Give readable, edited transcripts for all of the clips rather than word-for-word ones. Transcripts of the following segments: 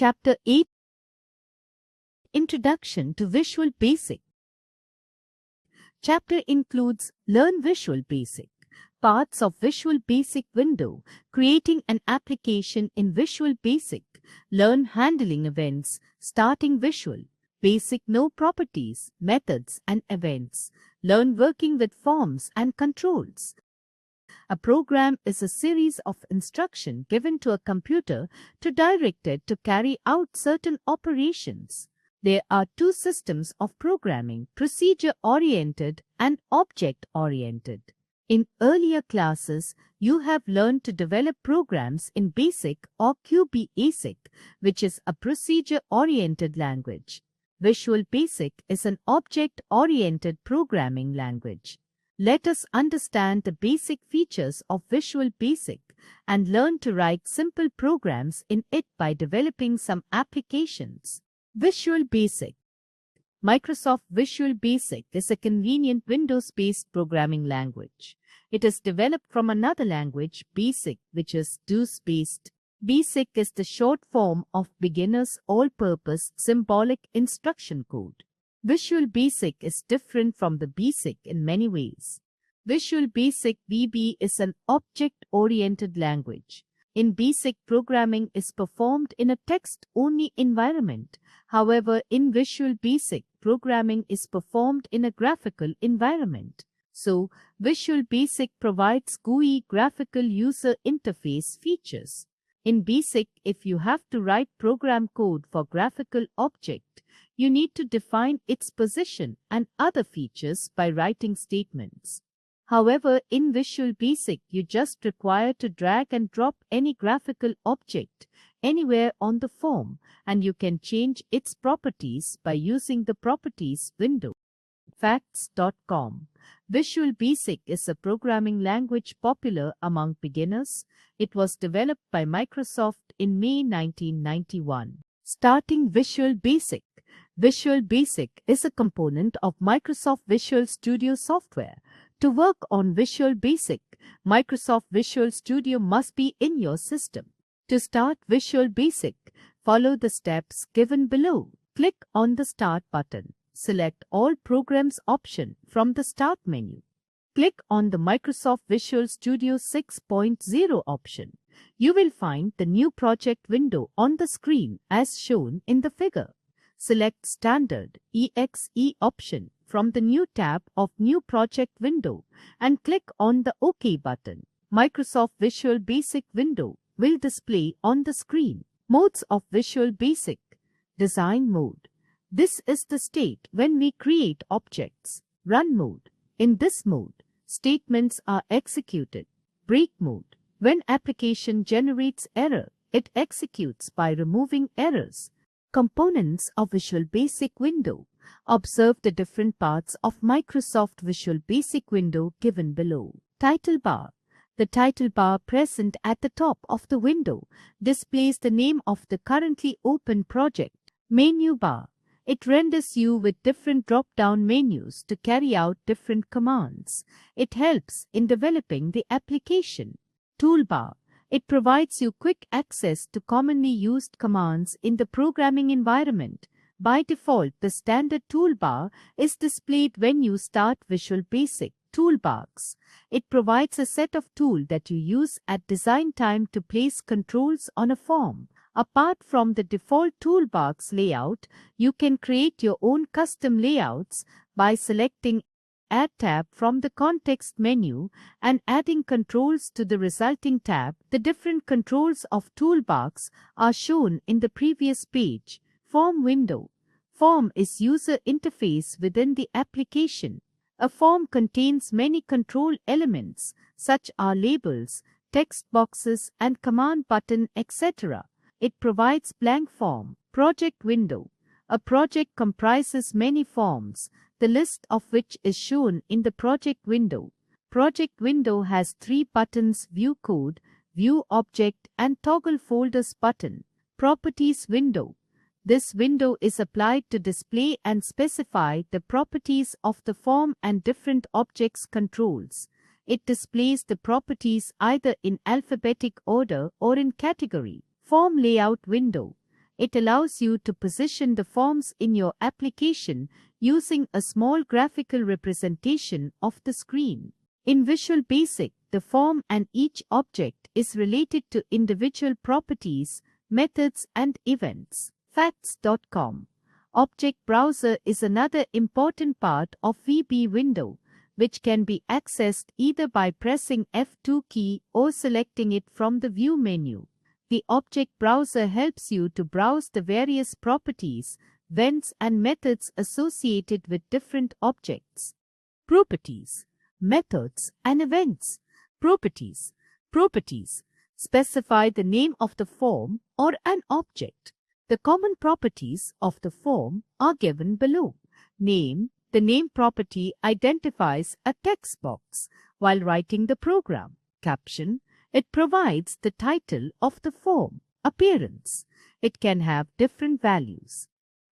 Chapter 8 Introduction to Visual Basic. Chapter includes Learn Visual Basic, parts of Visual Basic window, creating an application in Visual Basic, learn handling events, starting Visual Basic, know properties, methods and events, learn working with forms and controls. A program is a series of instructions given to a computer to direct it to carry out certain operations. There are two systems of programming, procedure-oriented and object-oriented. In earlier classes, you have learned to develop programs in BASIC or QBasic, which is a procedure-oriented language. Visual Basic is an object-oriented programming language. Let us understand the basic features of Visual Basic and learn to write simple programs in it by developing some applications. Visual Basic. Microsoft Visual Basic is a convenient Windows-based programming language. It is developed from another language, BASIC, which is DOS-based. BASIC is the short form of Beginner's All-Purpose Symbolic Instruction Code. Visual Basic is different from the BASIC in many ways. Visual Basic VB is an object-oriented language. In BASIC, programming is performed in a text-only environment. However, in Visual Basic, programming is performed in a graphical environment. So, Visual Basic provides GUI graphical user interface features. In BASIC, if you have to write program code for graphical object, you need to define its position and other features by writing statements. However, in Visual Basic, you just require to drag and drop any graphical object anywhere on the form, and you can change its properties by using the Properties window. Facts.com. Visual Basic is a programming language popular among beginners. It was developed by Microsoft in May 1991. Starting Visual Basic. Visual Basic is a component of Microsoft Visual Studio software. To work on Visual Basic, Microsoft Visual Studio must be in your system. To start Visual Basic, follow the steps given below. Click on the Start button. Select All Programs option from the Start menu. Click on the Microsoft Visual Studio 6.0 option. You will find the New Project window on the screen as shown in the figure. Select Standard (EXE) option from the New tab of New Project window and click on the OK button. Microsoft Visual Basic window will display on the screen. Modes of Visual Basic. Design mode. This is the state when we create objects. Run mode. In this mode, statements are executed. Break mode. When application generates error, it executes by removing errors. Components of Visual Basic window. Observe the different parts of Microsoft Visual Basic window given below. Title bar. The title bar present at the top of the window displays the name of the currently open project. Menu bar. It renders you with different drop-down menus to carry out different commands. It helps in developing the application. Toolbar. It provides you quick access to commonly used commands in the programming environment. By default, the standard toolbar is displayed when you start Visual Basic. Toolbox. It provides a set of tools that you use at design time to place controls on a form. Apart from the default toolbox layout, you can create your own custom layouts by selecting Add tab from the context menu and adding controls to the resulting tab. The different controls of toolbox are shown in the previous page. Form window. Form is user interface within the application. A form contains many control elements such as labels, text boxes and command button, etc. It provides blank form. Project window. A project comprises many forms, the list of which is shown in the project window. Project window has three buttons: View Code, View Object and Toggle Folders button. Properties window. This window is applied to display and specify the properties of the form and different objects controls. It displays the properties either in alphabetic order or in category. Form layout window. It allows you to position the forms in your application using a small graphical representation of the screen. In Visual Basic, the form and each object is related to individual properties, methods, and events. Facts.com. Object Browser is another important part of VB window, which can be accessed either by pressing F2 key or selecting it from the View menu. The Object Browser helps you to browse the various properties, events, and methods associated with different objects. Properties, methods, and events. Properties. Properties specify the name of the form or an object. The common properties of the form are given below. Name. The name property identifies a text box while writing the program. Caption. It provides the title of the form. Appearance. It can have different values.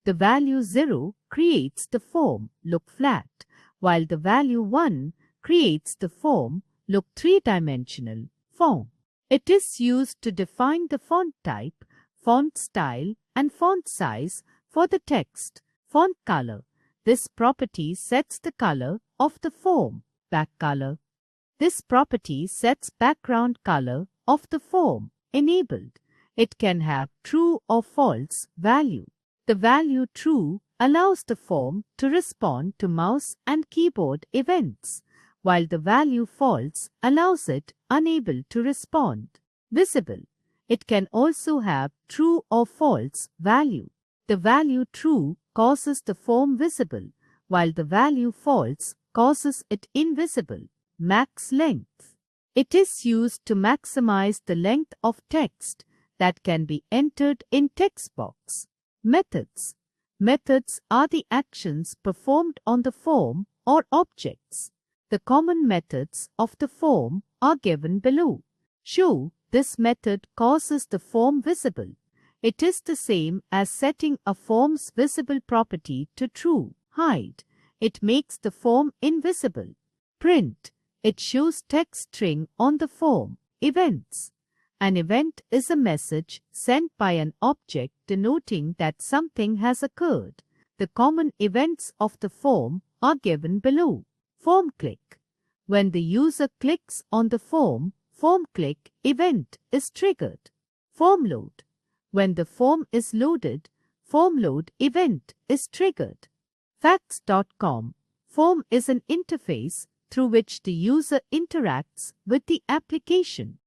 The value 0 creates the form look flat, while the value 1 creates the form look three-dimensional form. It is used to define the font type, font style, and font size for the text. Font color. This property sets the color of the form. Back color. This property sets background color of the form. Enabled. It can have true or false value. The value true allows the form to respond to mouse and keyboard events, while the value false allows it unable to respond. Visible. It can also have true or false value. The value true causes the form visible, while the value false causes it invisible. Max length. It is used to maximize the length of text that can be entered in text box. Methods. Methods are the actions performed on the form or objects. The common methods of the form are given below. Show. This method causes the form visible. It is the same as setting a form's visible property to true. Hide. It makes the form invisible. Print. It shows text string on the form. Events. An event is a message sent by an object denoting that something has occurred. The common events of the form are given below. Form click. When the user clicks on the form click event is triggered. Form load. When the form is loaded, form load event is triggered. Facts.com. Form is an interface through which the user interacts with the application.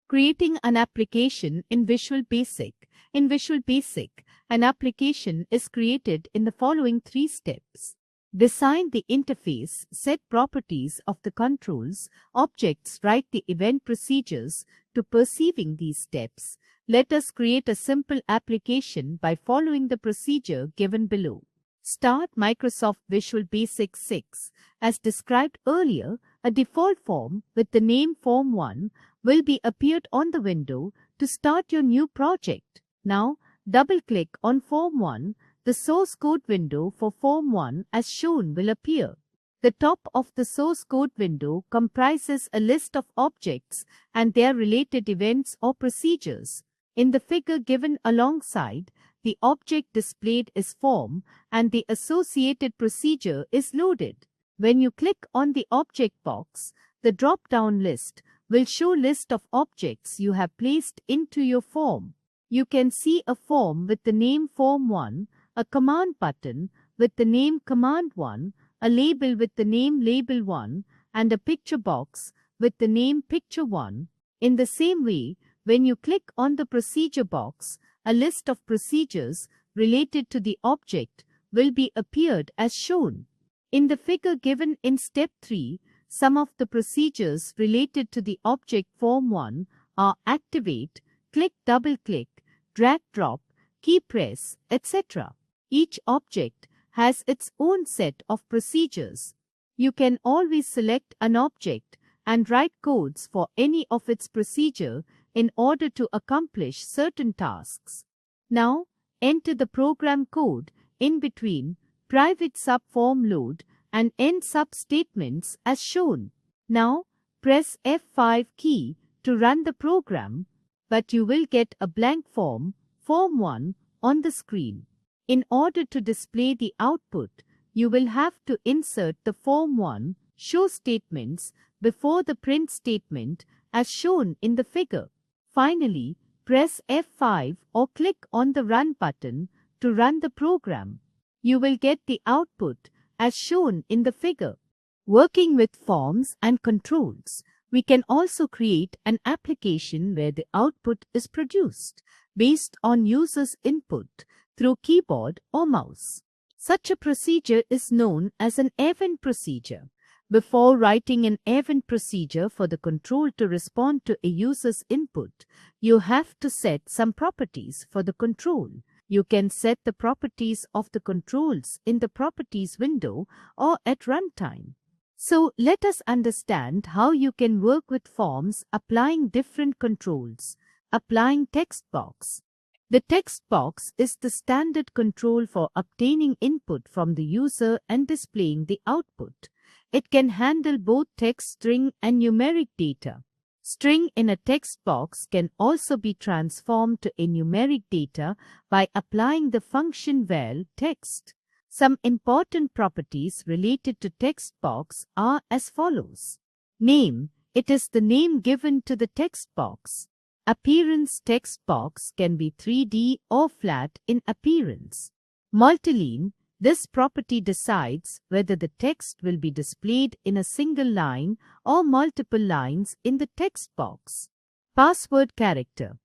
Creating an application in Visual Basic. In Visual Basic, an application is created in the following 3 steps. Design the interface, set properties of the controls, objects, write the event procedures to perceiving these steps. Let us create a simple application by following the procedure given below. Start Microsoft Visual Basic 6. As described earlier, a default form with the name Form1 will be appeared on the window to start your new project. Now, double-click on Form1. The source code window for Form1 as shown will appear. The top of the source code window comprises a list of objects and their related events or procedures. In the figure given alongside, the object displayed is form and the associated procedure is loaded. When you click on the object box, the drop-down list will show list of objects you have placed into your form. You can see a form with the name Form1, a command button with the name Command1, a label with the name Label1, and a picture box with the name Picture1. In the same way, when you click on the procedure box, a list of procedures related to the object will be appeared as shown. In the figure given in step 3, some of the procedures related to the object Form1 are activate, click double-click, drag-drop, key press, etc. Each object has its own set of procedures. You can always select an object and write codes for any of its procedure in order to accomplish certain tasks. Now, enter the program code in between private subform load and end sub statements as shown. Now, press F5 key to run the program, but you will get a blank form Form 1 on the screen. In order to display the output, you will have to insert the Form 1 show statements before the print statement as shown in the figure. Finally, press F5 or click on the Run button to run the program. You will get the output as shown in the figure. Working with forms and controls, we can also create an application where the output is produced based on user's input through keyboard or mouse. Such a procedure is known as an event procedure. Before writing an event procedure for the control to respond to a user's input, you have to set some properties for the control. You can set the properties of the controls in the Properties window or at runtime. So let us understand how you can work with forms applying different controls. Applying text box. The text box is the standard control for obtaining input from the user and displaying the output. It can handle both text string and numeric data. String in a text box can also be transformed to a numeric data by applying the function val text. Some important properties related to text box are as follows. Name. It is the name given to the text box. Appearance. Text box can be 3D or flat in appearance. Multiline. This property decides whether the text will be displayed in a single line or multiple lines in the text box. Password character.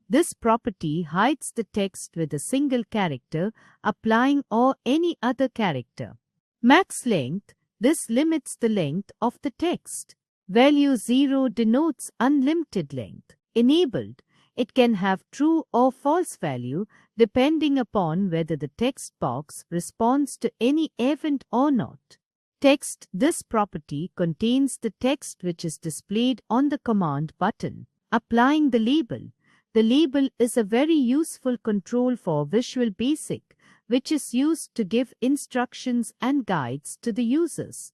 This property hides the text with a single character, applying or any other character. Max length. This limits the length of the text. Value 0 denotes unlimited length. Enabled. It can have true or false value depending upon whether the text box responds to any event or not. Text. This property contains the text which is displayed on the command button. Applying the label. The label is a very useful control for Visual Basic, which is used to give instructions and guides to the users.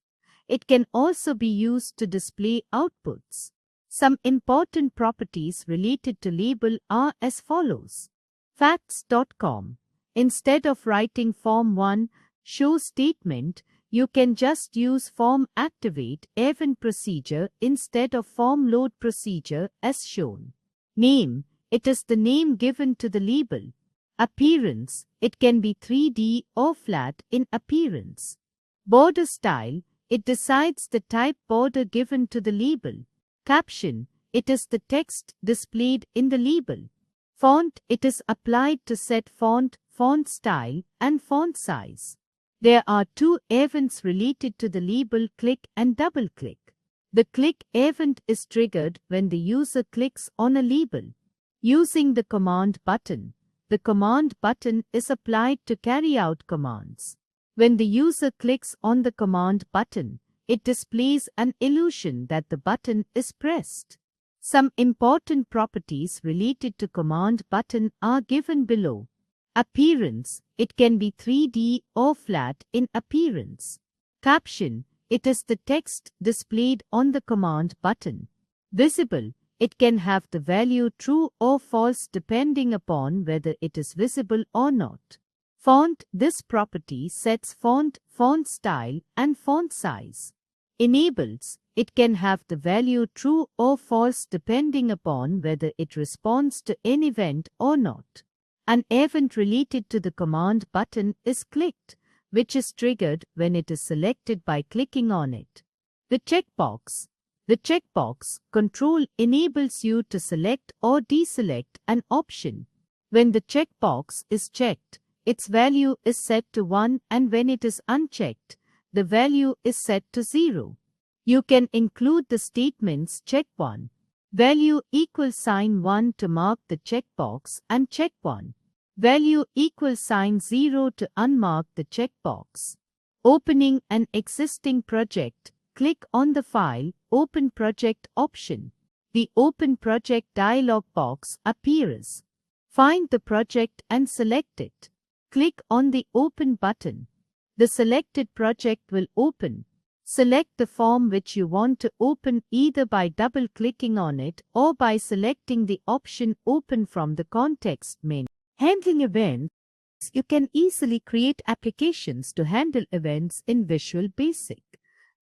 It can also be used to display outputs. Some important properties related to label are as follows. Facts.com. Instead of writing Form 1 show statement, you can just use Form Activate event procedure instead of Form Load procedure as shown. Name. It is the name given to the label. Appearance. It can be 3D or flat in appearance. Border style. It decides the type border given to the label. Caption. It is the text displayed in the label. Font. It is applied to set font, font style, and font size. There are two events related to the label click and double click. The click event is triggered when the user clicks on a label. Using the command button. The command button is applied to carry out commands. When the user clicks on the command button, it displays an illusion that the button is pressed. Some important properties related to command button are given below. Appearance. It can be 3D or flat in appearance. Caption. It is the text displayed on the command button. Visible. It can have the value true or false depending upon whether it is visible or not. Font. This property sets font, font style, and font size. Enables. It can have the value true or false depending upon whether it responds to an event or not. An event related to the command button is clicked, which is triggered when it is selected by clicking on it. The checkbox. The checkbox control enables you to select or deselect an option. When the checkbox is checked, its value is set to 1, and when it is unchecked, the value is set to 0. You can include the statements check 1, value equals sign 1 to mark the checkbox and check 1, value equals sign 0 to unmark the checkbox. Opening an existing project. Click on the File, Open Project option. The Open Project dialog box appears. Find the project and select it. Click on the Open button. The selected project will open. Select the form which you want to open either by double-clicking on it or by selecting the option Open from the context menu. Handling events. You can easily create applications to handle events in Visual Basic.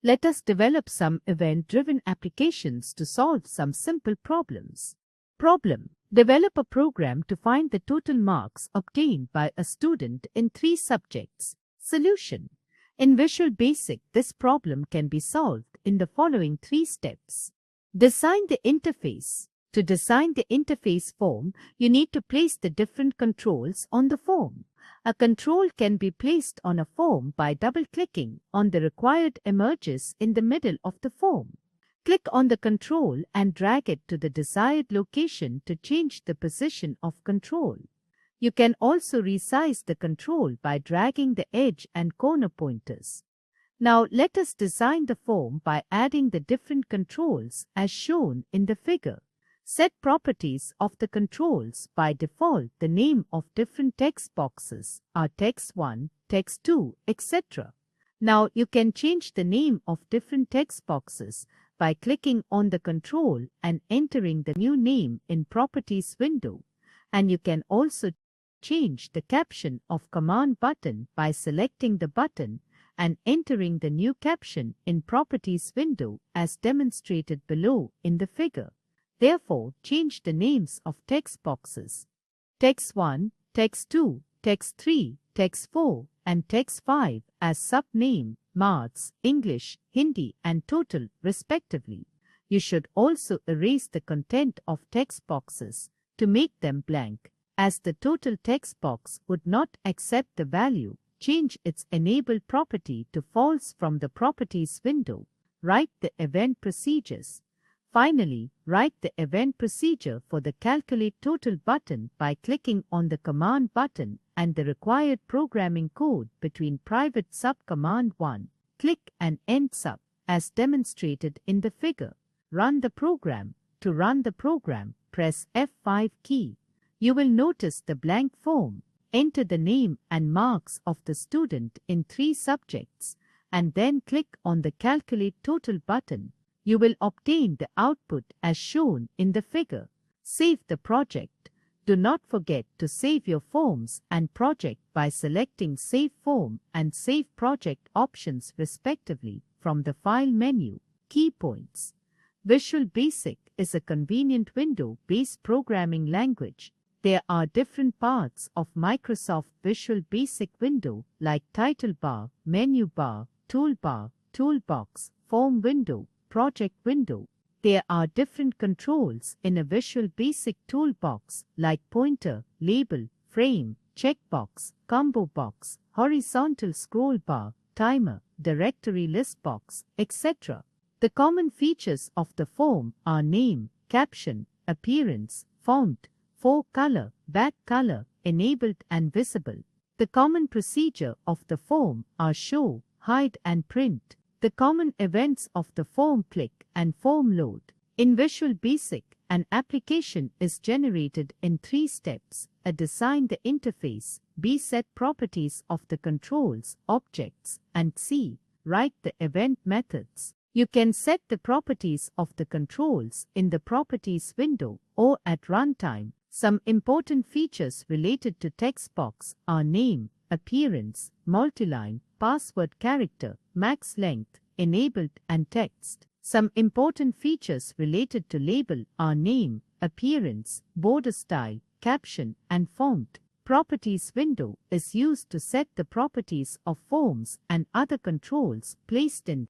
Let us develop some event-driven applications to solve some simple problems. Problem. Develop a program to find the total marks obtained by a student in 3 subjects. Solution. In Visual Basic, this problem can be solved in the following 3 steps. Design the interface. To design the interface form, you need to place the different controls on the form. A control can be placed on a form by double-clicking on the required images in the middle of the form. Click on the control and drag it to the desired location to change the position of control. You can also resize the control by dragging the edge and corner pointers. Now let us design the form by adding the different controls as shown in the figure. Set properties of the controls. By default, the name of different text boxes are text 1, text 2, etc. Now you can change the name of different text boxes by clicking on the control and entering the new name in Properties window. And you can also change the caption of Command button by selecting the button and entering the new caption in Properties window as demonstrated below in the figure. Therefore, change the names of text boxes. Text 1, Text 2, Text 3, Text 4, and Text 5 as subname, Maths, English, Hindi, and Total, respectively. You should also erase the content of text boxes to make them blank. As the total text box would not accept the value, change its enabled property to false from the Properties window. Write the event procedures. Finally, write the event procedure for the Calculate Total button by clicking on the Command button and the required programming code between private sub Command 1, click and end sub, as demonstrated in the figure. Run the program. To run the program, press F5 key. You will notice the blank form. Enter the name and marks of the student in 3 subjects, and then click on the Calculate Total button. You will obtain the output as shown in the figure. Save the project. Do not forget to save your forms and project by selecting Save Form and Save Project options respectively from the File menu. Key points. Visual Basic is a convenient window-based programming language. There are different parts of Microsoft Visual Basic window like Title Bar, Menu Bar, Toolbar, Toolbox, Form window, Project window. There are different controls in a Visual Basic toolbox like Pointer, Label, Frame, Checkbox, Combo Box, Horizontal Scroll Bar, Timer, Directory List Box, etc. The common features of the form are name, caption, appearance, font, forecolor, back color, enabled and visible. The common procedure of the form are show, hide and print. The common events of the form click and form load. In Visual Basic, an application is generated in 3 steps. A. Design the interface. B. Set properties of the controls, objects, and C. Write the event methods. You can set the properties of the controls in the Properties window or at runtime. Some important features related to text box are name, appearance, multiline, password character, max length, enabled and text. Some important features related to label are name, appearance, border style, caption, and font. Properties window is used to set the properties of forms and other controls placed in